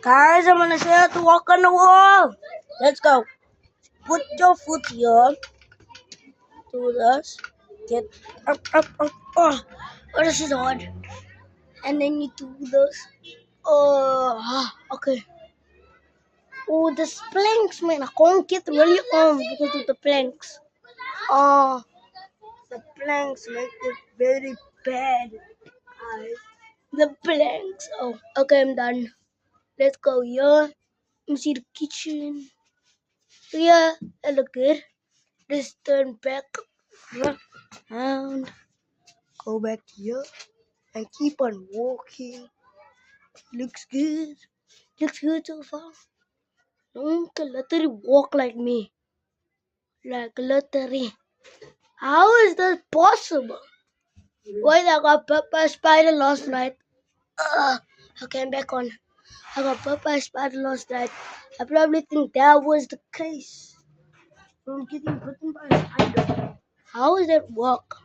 Guys, I'm gonna show you how to walk on the wall. Let's go. Put your foot here. Do this. Get up. Oh, this is hard. And then you do this. Oh, okay. Oh, the planks, man. I can't get really on because of the planks. Oh, the planks make it very bad, guys. The planks. Oh, okay, I'm done. Let's go here. Let me see the kitchen. Yeah, I look good. Just turn back around, go back here, and keep on walking. Looks good. Looks good so far. No can literally walk like me. Like literally. How is that possible? Wait, I got bit by a spider last night. Okay, I'm back on. I got bit by a spider last night. I probably think that was the case. From getting bitten by a spider. How does that work?